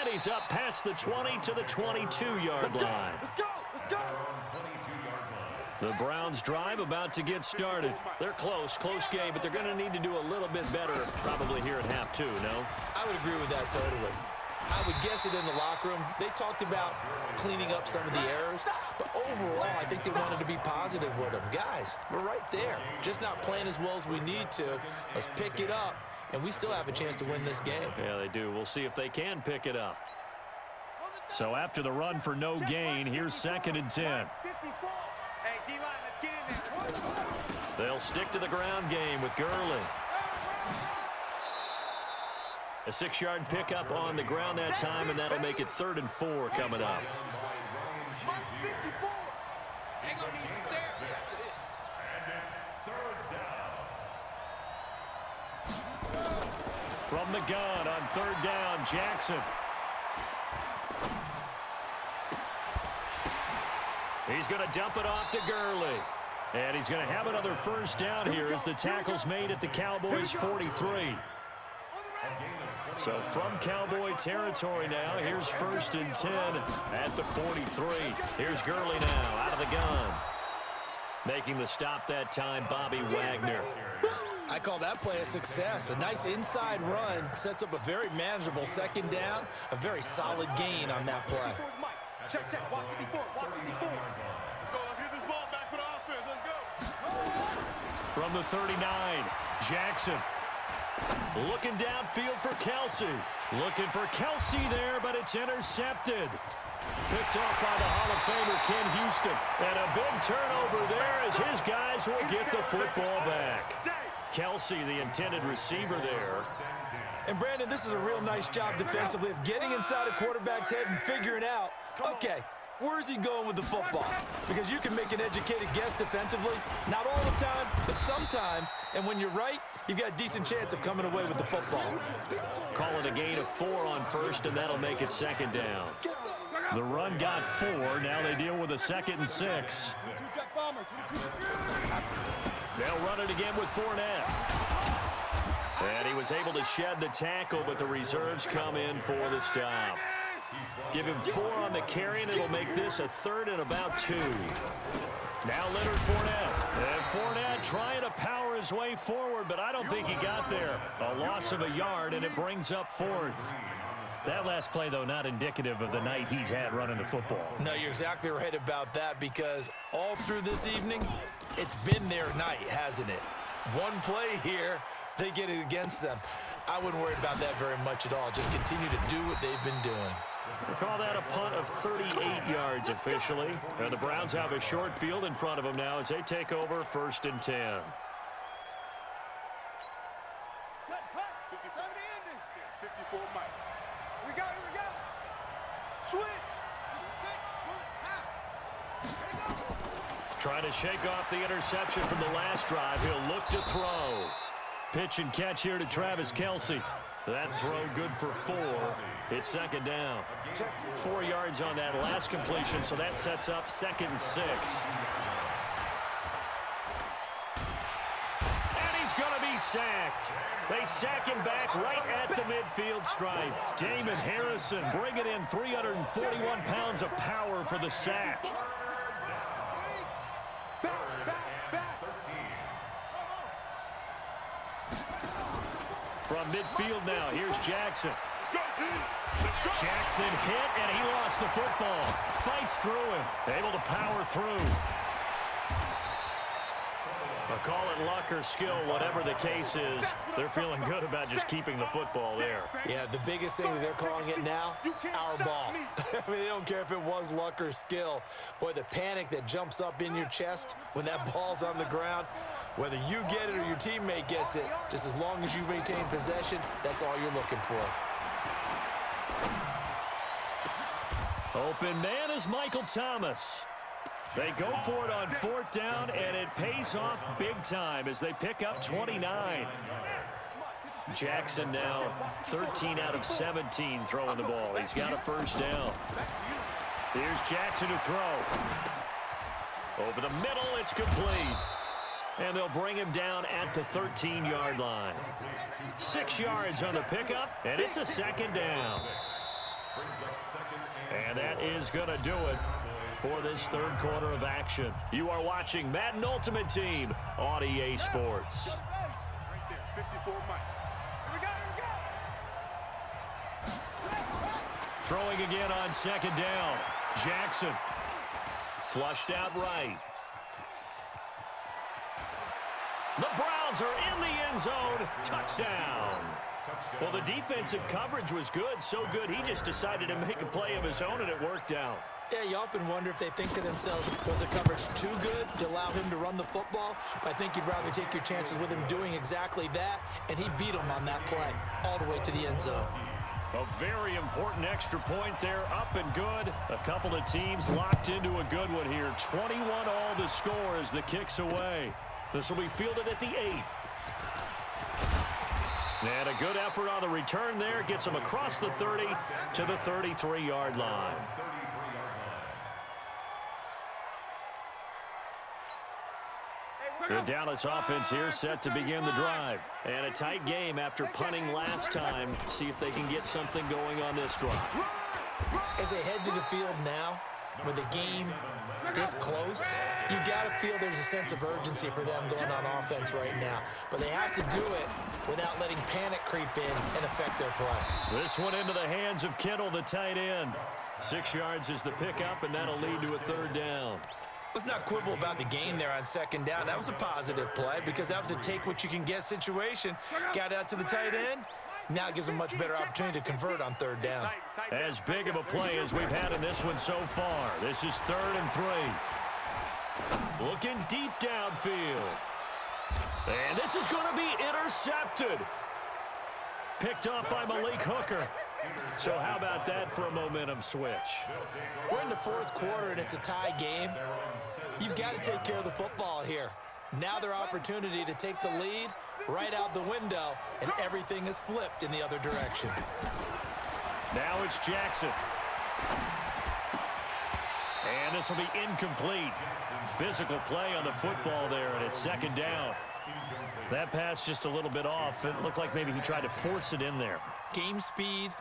And he's up past the 20 to the 22-yard line. Let's go. The Browns drive about to get started. They're close game, but they're going to need to do a little bit better probably here at half two, no? I would agree with that totally. I would guess it in the locker room. They talked about cleaning up some of the errors, but overall, I think they wanted to be positive with them. Guys, we're right there. Just not playing as well as we need to. Let's pick it up, and we still have a chance to win this game. Yeah, they do. We'll see if they can pick it up. So after the run for no gain, here's 2nd and 10. They'll stick to the ground game with Gurley. A 6-yard pickup on the ground that time, and that'll make it 3rd and 4 coming up. From the gun on 3rd down, Jackson. He's going to dump it off to Gurley. And he's going to have another 1st down here as the tackle's made at the Cowboys' 43. So from Cowboy territory now, here's 1st and 10 at the 43. Here's Gurley now out of the gun. Making the stop that time, Bobby Wagner. I call that play a success. A nice inside run sets up a very manageable 2nd down. A very solid gain on that play. Check. Watch 54. Let's get this ball back for the offense. Let's go. From the 39, Jackson. Looking downfield for Kelsey. Looking for Kelsey there, but it's intercepted. Picked off by the Hall of Famer Ken Houston. And a big turnover there as his guys will get the football back. Kelsey, the intended receiver there. And Brandon, this is a real nice job defensively of getting inside a quarterback's head and figuring out, okay, where's he going with the football? Because you can make an educated guess defensively. Not all the time, but sometimes. And when you're right, you've got a decent chance of coming away with the football. Call it a gain of 4 on 1st, and that'll make it 2nd down. The run got 4. Now they deal with a 2nd and 6. They'll run it again with Fournette. And he was able to shed the tackle, but the reserves come in for the stop. Give him 4 on the carry, and it'll make this a 3rd and about 2. Now Leonard Fournette. And Fournette trying to power his way forward, but I don't think he got there. A loss of a yard, and it brings up 4th. That last play, though, not indicative of the night he's had running the football. No, you're exactly right about that, because all through this evening, it's been their night, hasn't it? One play here, they get it against them. I wouldn't worry about that very much at all. Just continue to do what they've been doing. We'll call that a punt of 38 yards officially. And the Browns have a short field in front of them now as they take over 1st and 10. Trying to shake off the interception from the last drive. He'll look to throw. Pitch and catch here to Travis Kelce. That throw good for 4. It's 2nd down. 4 yards on that last completion, so that sets up 2nd and 6. And he's going to be sacked. They sack him back right at the midfield stripe. Damon Harrison bringing in 341 pounds of power for the sack. From midfield now, here's Jackson. Jackson hit, and he lost the football. Fights through him, able to power through. I'll call it luck or skill, whatever the case is. They're feeling good about just keeping the football there. Yeah, the biggest thing that they're calling it now, our ball. I mean, they don't care if it was luck or skill. Boy, the panic that jumps up in your chest when that ball's on the ground, whether you get it or your teammate gets it, just as long as you maintain possession, that's all you're looking for. Open man is Michael Thomas. They go for it on 4th down, and it pays off big time as they pick up 29. Jackson now 13 out of 17 throwing the ball. He's got a 1st down. Here's Jackson to throw. Over the middle, it's complete. And they'll bring him down at the 13-yard line. 6 yards on the pickup, and it's a 2nd down. And that is going to do it for this third quarter of action. You are watching Madden Ultimate Team on EA Sports. Right there, 54 Mike. Here we go. Throwing again on second down. Jackson. Flushed out right. The Browns are in the end zone. Touchdown. Well, the defensive coverage was good, so good he just decided to make a play of his own, and it worked out. Yeah, you often wonder if they think to themselves, was the coverage too good to allow him to run the football? But I think you'd rather take your chances with him doing exactly that, and he beat him on that play all the way to the end zone. A very important extra point there, up and good. A couple of teams locked into a good one here. 21 all the score as the kick's away. This will be fielded at the 8. And a good effort on the return there. Gets him across the 30 to the 33-yard line. The Dallas offense here set to begin the drive. And a tight game after punting last time. See if they can get something going on this drive. As they head to the field now, with the game this close, you got to feel there's a sense of urgency for them going on offense right now. But they have to do it without letting panic creep in and affect their play. This one into the hands of Kittle, the tight end. 6 yards is the pickup, and that'll lead to a third down. Let's not quibble about the gain there on second down. That was a positive play because that was a take-what-you-can-get situation. Got out to the tight end. Now it gives them a much better opportunity to convert on third down. As big of a play as we've had in this one so far. This is 3rd and 3. Looking deep downfield. And this is going to be intercepted. Picked up by Malik Hooker. So how about that for a momentum switch? We're in the 4th quarter, and it's a tie game. You've got to take care of the football here. Now their opportunity to take the lead right out the window, and everything is flipped in the other direction. Now it's Jackson. And this will be incomplete. Physical play on the football there, and it's 2nd down. That pass just a little bit off. It looked like maybe he tried to force it in there. Game speed,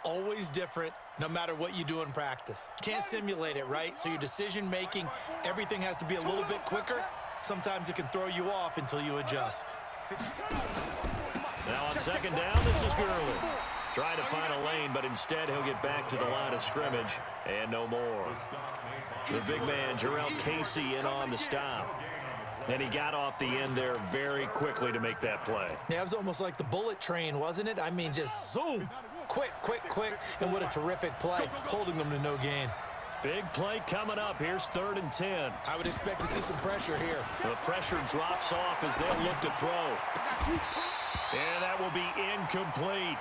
always different, no matter what you do in practice. Can't simulate it, right? So your decision-making, everything has to be a little bit quicker. Sometimes it can throw you off until you adjust. Now on 2nd down, this is Gurley. Trying to find a lane, but instead he'll get back to the line of scrimmage and no more. The big man, Jarrell Casey, in on the stop. And he got off the end there very quickly to make that play. Yeah, it was almost like the bullet train, wasn't it? I mean, just zoom. Quick, quick, quick. And what a terrific play, holding them to no gain. Big play coming up. Here's 3rd and 10. I would expect to see some pressure here. The pressure drops off as they'll look to throw. And that will be incomplete.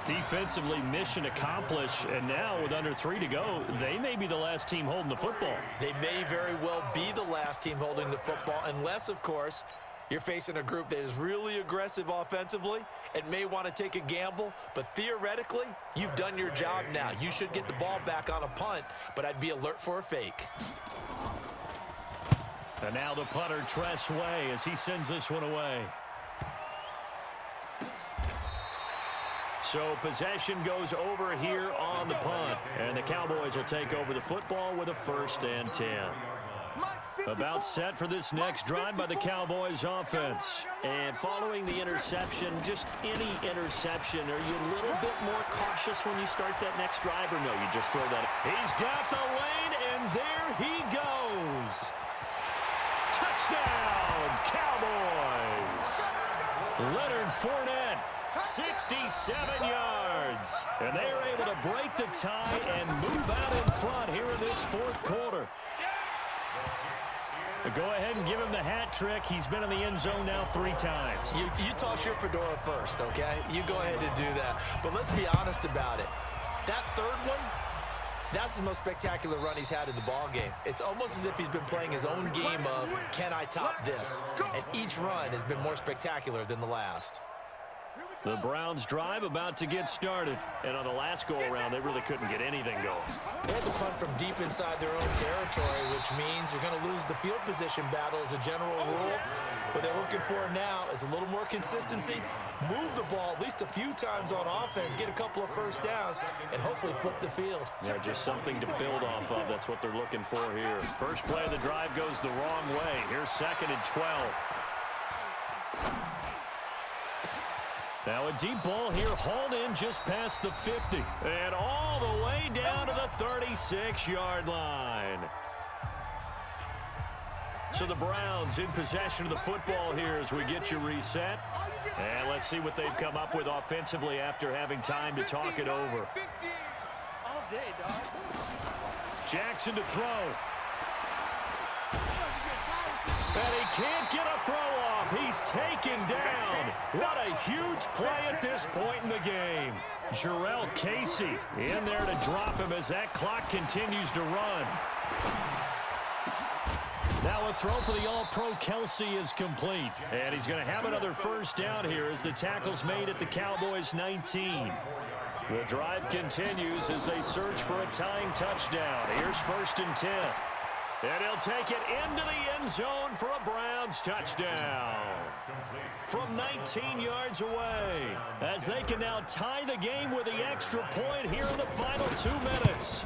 Defensively, mission accomplished. And now with under 3 to go, they may be the last team holding the football. They may very well be the last team holding the football, unless, of course, you're facing a group that is really aggressive offensively and may want to take a gamble. But theoretically, you've done your job now. You should get the ball back on a punt, but I'd be alert for a fake. And now the punter, Tress Way, as he sends this one away. So possession goes over here on the punt. And the Cowboys will take over the football with a 1st and 10. About set for this next drive by the Cowboys offense. And following the interception, just any interception, are you a little bit more cautious when you start that next drive, or no, you just throw that? He's got the lane, and there he goes. Touchdown, Cowboys. Leonard Fournette, 67 yards. And they are able to break the tie and move out in front here in this 4th quarter. Go ahead and give him the hat trick. He's been in the end zone now 3 times. You toss your fedora first, okay? You go ahead and do that. But let's be honest about it. That 3rd one, that's the most spectacular run he's had in the ball game. It's almost as if he's been playing his own game of, can I top this? And each run has been more spectacular than the last. The Browns drive about to get started. And on the last go-around, they really couldn't get anything going. They had to punt from deep inside their own territory, which means you're going to lose the field position battle as a general rule. What they're looking for now is a little more consistency, move the ball at least a few times on offense, get a couple of first downs, and hopefully flip the field. Yeah, just something to build off of. That's what they're looking for here. First play of the drive goes the wrong way. Here's 2nd and 12. Now a deep ball here, hauled in just past the 50. And all the way down to the 36-yard line. So the Browns in possession of the football here as we get you reset. And let's see what they've come up with offensively after having time to talk it over. Jackson to throw. And he can't get a throw off. He's taken down. What a huge play at this point in the game. Jarrell Casey in there to drop him as that clock continues to run. Now a throw for the All-Pro Kelsey is complete. And he's going to have another first down here as the tackle's made at the Cowboys' 19. The drive continues as they search for a tying touchdown. Here's 1st and 10. And he'll take it into the end zone for a Browns touchdown. From 19 yards away, as they can now tie the game with the extra point here in the final 2 minutes.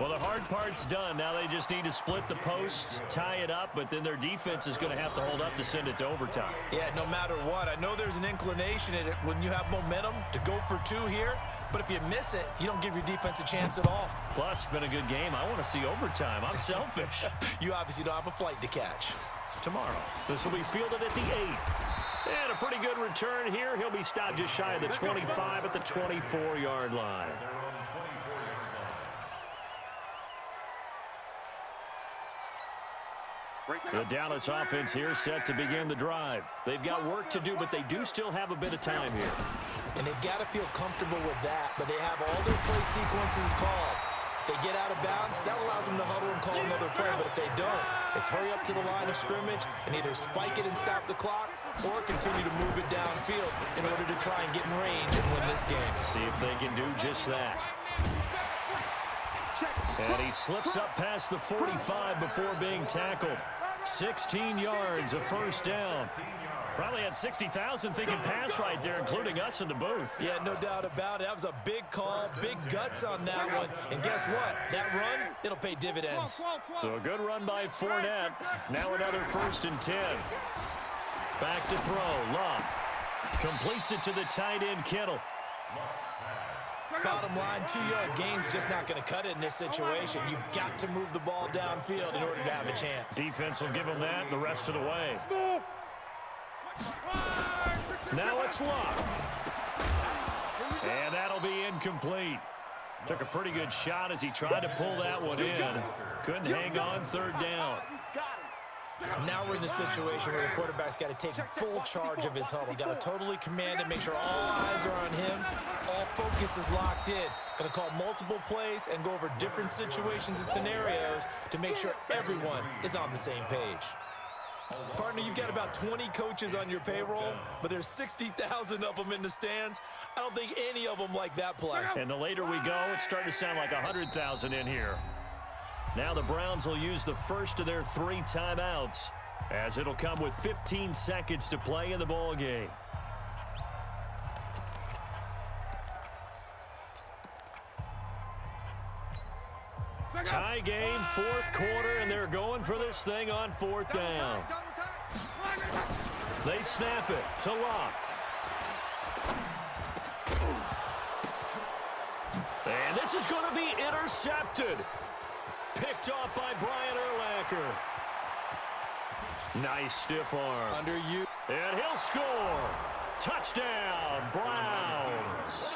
Well, the hard part's done. Now they just need to split the post, tie it up, but then their defense is going to have to hold up to send it to overtime. Yeah, no matter what. I know there's an inclination in it when you have momentum to go for 2 here, but if you miss it, you don't give your defense a chance at all. Plus, been a good game. I want to see overtime. I'm selfish. You obviously don't have a flight to catch. Tomorrow, this will be fielded at the 8. And a pretty good return here. He'll be stopped just shy of the 25 at the 24-yard line. The Dallas offense here set to begin the drive. They've got work to do, but they do still have a bit of time here. And they've got to feel comfortable with that, but they have all their play sequences called. If they get out of bounds, that allows them to huddle and call another play, but if they don't, it's hurry up to the line of scrimmage and either spike it and stop the clock or continue to move it downfield in order to try and get in range and win this game. See if they can do just that. And he slips up past the 45 before being tackled. 16 yards, a first down. Probably had 60,000 thinking pass right there, including us in the booth. Yeah, no doubt about it. That was a big call, big guts on that one. And guess what? That run, it'll pay dividends. So a good run by Fournette. Now another 1st and 10. Back to throw. Love completes it to the tight end, Kittle. Bottom line, 2-yard gain's just not going to cut it in this situation. You've got to move the ball downfield in order to have a chance. Defense will give them that the rest of the way. Now it's Love. And that'll be incomplete. Took a pretty good shot as he tried to pull that one in. Couldn't hang on 3rd down. Now we're in the situation where the quarterback's got to take full charge of his huddle. Got to totally command it, make sure all eyes are on him. All focus is locked in. Going to call multiple plays and go over different situations and scenarios to make sure everyone is on the same page. Partner, you've got about 20 coaches on your payroll, but there's 60,000 of them in the stands. I don't think any of them like that play. And the later we go, it's starting to sound like 100,000 in here. Now the Browns will use the first of their 3 timeouts, as it'll come with 15 seconds to play in the ball game. Tie game, 4th quarter, and they're going for this thing on 4th down. They snap it to Locke. And this is going to be intercepted. Picked off by Brian Urlacher. Nice stiff arm. Under you. And he'll score. Touchdown, Browns.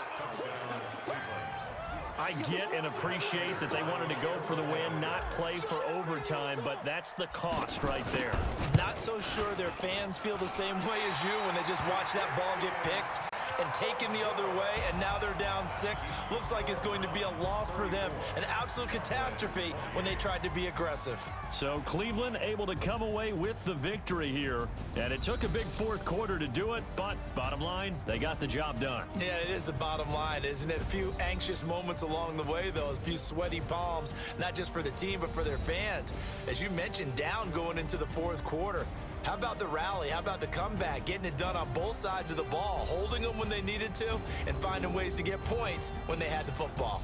I get and appreciate that they wanted to go for the win, not play for overtime, but that's the cost right there. Not so sure their fans feel the same way as you when they just watch that ball get picked and taken the other way, and now they're down 6. Looks like it's going to be a loss for them. An absolute catastrophe when they tried to be aggressive. So Cleveland able to come away with the victory here, and it took a big 4th quarter to do it, but bottom line, they got the job done. Yeah, it is the bottom line, isn't it? A few anxious moments along the way, though, a few sweaty palms, not just for the team, but for their fans. As you mentioned, down going into the 4th quarter. How about the rally? How about the comeback? Getting it done on both sides of the ball, holding them when they needed to, and finding ways to get points when they had the football.